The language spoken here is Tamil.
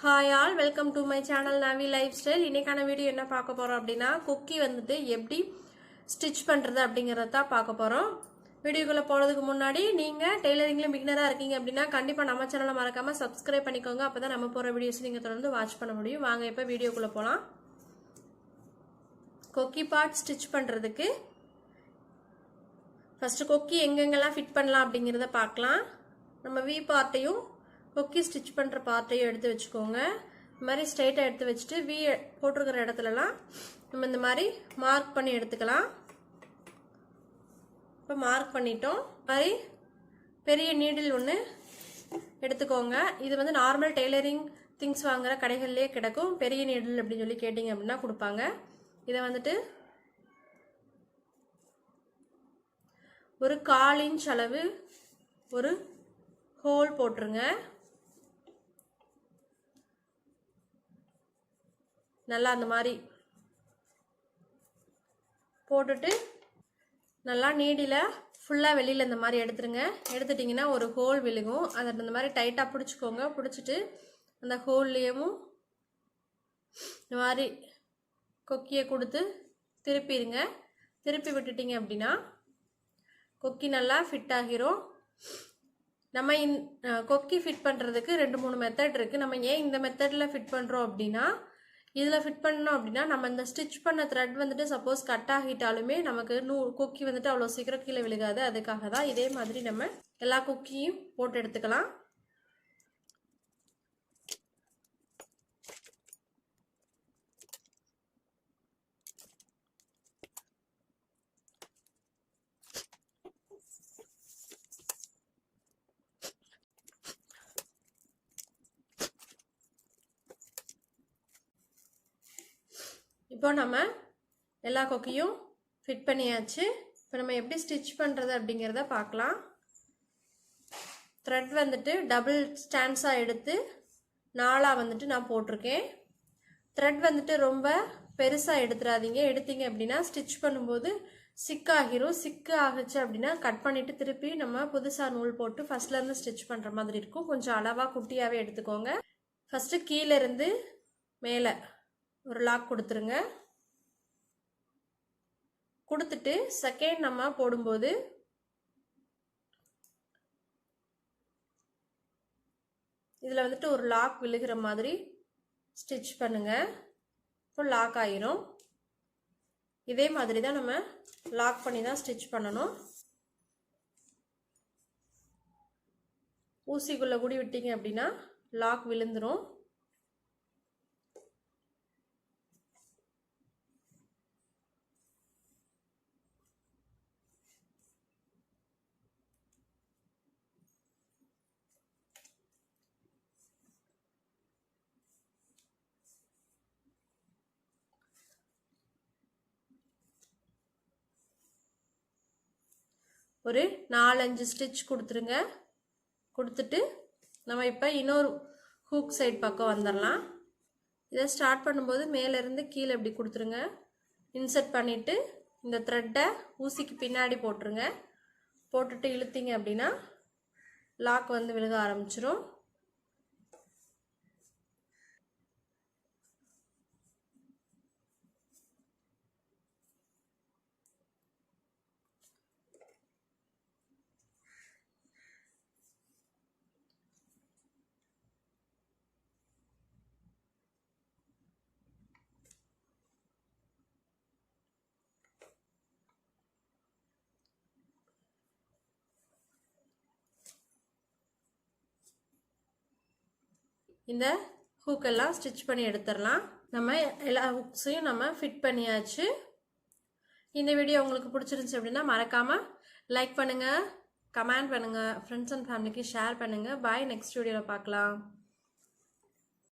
Hi all, welcome to my channel Navi life style. இன்னைக்கான வீடியோ என்ன பார்க்க போகிறோம் அப்படின்னா, கொக்கி வந்துட்டு எப்படி ஸ்டிச் பண்ணுறது அப்படிங்கிறத தான் பார்க்க போகிறோம். வீடியோக்குள்ளே போகிறதுக்கு முன்னாடி நீங்கள் டெய்லரிங்கில் பிகினராக இருக்கீங்க அப்படின்னா கண்டிப்பாக நம்ம சேனலை மறக்காமல் சப்ஸ்கிரைப் பண்ணிக்கோங்க. அப்போ தான் நம்ம போகிற வீடியோஸ் நீங்கள் தொடர்ந்து வாட்ச் பண்ண முடியும். வாங்க இப்போ வீடியோக்குள்ளே போகலாம். கொக்கி பார்ட் ஸ்டிச் பண்ணுறதுக்கு ஃபஸ்ட்டு கொக்கி எங்கெங்கெல்லாம் ஃபிட் பண்ணலாம் அப்படிங்கிறத பார்க்கலாம். நம்ம வி பார்ட்டையும் கொக்கி ஸ்டிச் பண்ணுற பார்ட்டையும் எடுத்து வச்சுக்கோங்க. இந்த மாதிரி ஸ்ட்ரைட்டாக எடுத்து வச்சுட்டு வி போட்டிருக்கிற இடத்துலலாம் நம்ம இந்த மாதிரி மார்க் பண்ணி எடுத்துக்கலாம். இப்போ மார்க் பண்ணிட்டோம். மாதிரி பெரிய நீடில் ஒன்று எடுத்துக்கோங்க. இது வந்து நார்மல் டெய்லரிங் திங்ஸ் வாங்குகிற கடைகள்லேயே கிடைக்கும். பெரிய நீடில் அப்படின்னு சொல்லி கேட்டிங்க அப்படின்னா கொடுப்பாங்க. இதை வந்துட்டு ஒரு 1/4 இன்ச் அளவு ஒரு ஹோல் போட்டுருங்க. நல்லா அந்த மாதிரி போட்டுட்டு நல்லா நீடில் ஃபுல்லாக வெளியில் இந்த மாதிரி எடுத்துருங்க. எடுத்துட்டிங்கன்னா ஒரு ஹோல் விழுகும். அதை இந்த மாதிரி டைட்டாக பிடிச்சிக்கோங்க. பிடிச்சிட்டு அந்த ஹோல்லையும் இந்த மாதிரி கொக்கியை கொடுத்து திருப்பிடுங்க. திருப்பி விட்டுட்டிங்க அப்படின்னா கொக்கி நல்லா ஃபிட் ஆகிரும். நம்ம கொக்கி ஃபிட் பண்ணுறதுக்கு 2-3 மெத்தட் இருக்குது. நம்ம ஏன் இந்த மெத்தடில் ஃபிட் பண்ணுறோம் அப்படின்னா, இதில் ஃபிட் பண்ணோம் அப்படின்னா நம்ம இந்த ஸ்டிச் பண்ண த்ரெட் வந்துட்டு சப்போஸ் கட் ஆகிட்டாலுமே நமக்கு கொக்கி வந்துட்டு அவ்வளோ சீக்கிரம் கீழே விழுகாது. அதுக்காக தான் இதே மாதிரி நம்ம எல்லா கொக்கியும் போட்டு எடுத்துக்கலாம். இப்போ நம்ம எல்லா கொக்கியும் ஃபிட் பண்ணியாச்சு. இப்போ நம்ம எப்படி ஸ்டிச் பண்ணுறது அப்படிங்கிறத பார்க்கலாம். த்ரெட் வந்துட்டு டபுள் ஸ்டாண்ட்ஸாக எடுத்து 4 வந்துட்டு நான் போட்டிருக்கேன். த்ரெட் வந்துட்டு ரொம்ப பெருசாக எடுத்துடாதீங்க. எடுத்தீங்க அப்படின்னா ஸ்டிச் பண்ணும்போது சிக்காகிரும். சிக்கு ஆகிச்சு அப்படின்னா கட் பண்ணிவிட்டு திருப்பி நம்ம புதுசாக நூல் போட்டு ஃபஸ்ட்லேருந்து ஸ்டிச் பண்ணுற மாதிரி இருக்கும். கொஞ்சம் அளவாக குட்டியாகவே எடுத்துக்கோங்க. ஃபஸ்ட்டு கீழேருந்து மேலே ஒரு லாக் கொடுத்துருங்க. கொடுத்துட்டு செகண்ட் நம்ம போடும்போது இதில் வந்துட்டு ஒரு லாக் விழுகிற மாதிரி ஸ்டிச் பண்ணுங்க. இப்போ லாக் ஆயிரும். இதே மாதிரி தான் நம்ம லாக் பண்ணி தான் ஸ்டிச் பண்ணணும். ஊசிக்குள்ளே கூடி விட்டீங்க அப்படின்னா லாக் விழுந்துரும். ஒரு 4-5 ஸ்டிச் கொடுத்துருங்க. கொடுத்துட்டு நம்ம இப்போ இன்னொரு ஹூக் சைட் பக்கம் வந்துடலாம். இதை ஸ்டார்ட் பண்ணும்போது மேலேருந்து கீழே இப்படி கொடுத்துருங்க. இன்சர்ட் பண்ணிவிட்டு இந்த த்ரெட்டை ஊசிக்கு பின்னாடி போட்டுருங்க. போட்டுட்டு இழுத்தீங்க அப்படின்னா லாக் வந்து விழுக ஆரம்பிச்சிடும். இந்த ஹூக்கெல்லாம் ஸ்டிச் பண்ணி எடுத்துடலாம். நம்ம எல்லா ஹூக்ஸையும் நம்ம ஃபிட் பண்ணியாச்சு. இந்த வீடியோ உங்களுக்கு பிடிச்சிருந்துச்சு அப்படின்னா மறக்காமல் லைக் பண்ணுங்கள், கமெண்ட் பண்ணுங்கள், ஃப்ரெண்ட்ஸ் அண்ட் ஃபேமிலிக்கு ஷேர் பண்ணுங்கள். பாய், நெக்ஸ்ட் வீடியோவில் பார்க்கலாம்.